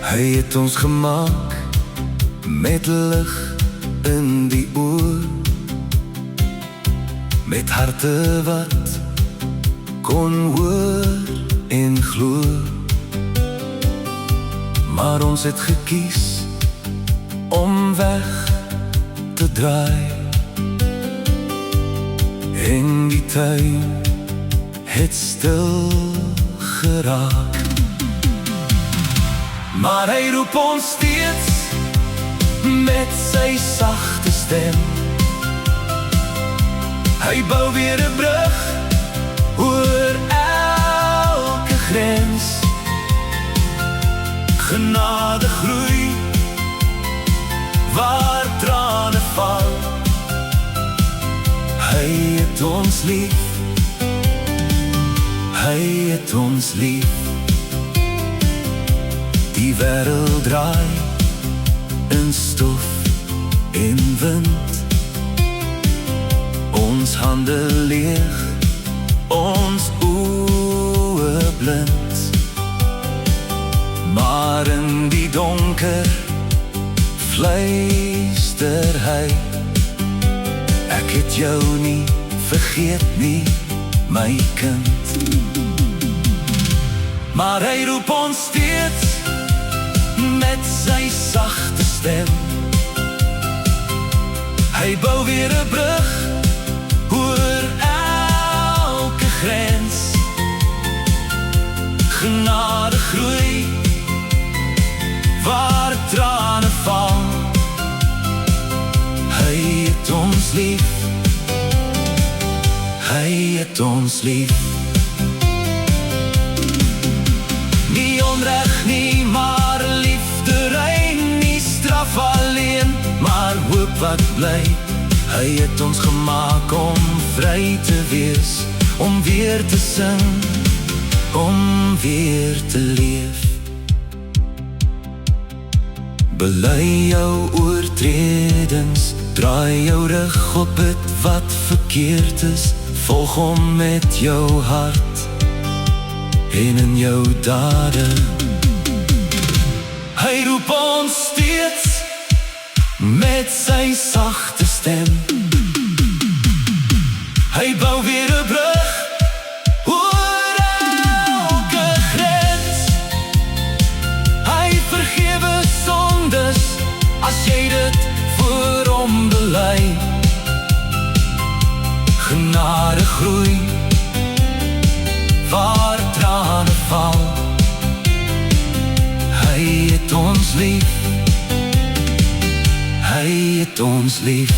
Hy het ons gemaak met lig in die oor, met harte wat kon hoor en glo. Maar ons het gekies om weg te draai, en die tuin het stil geraak. Maar hy roep ons steeds met sy sagte stem. Hy bou weer 'n brug oor elke grens. Genade groei waar trane val. Hy het ons lief, hy het ons lief. Die wêreld draai in stof en wind. Ons hande leeg, ons oë blind. Maar in die donker fluister hy: ek het jou nie vergeet nie, my kind. Maar hy roep ons steeds met sy sagte stem. Hy bou weer 'n brug oor elke grens. Genade groei waar trane val. Hy het ons lief, hy het ons lief. Nie onreg nie, maar liefde rein, nie straf alleen, maar hoop wat bly. Hy het ons gemaak om vry te wees, om weer te sing, om weer te leef. Bely jou oortredings, draai jou rug op dit wat verkeerd is. Volg hom met jou hart en in jou dade. Hy roep ons steeds met sy sagte stem. Hy bou weer 'n brug oor elke grens. Hy vergewe sondes as jy dit voor hom bely. Genade groei waar trane val. Hy het ons lief, hy het ons lief.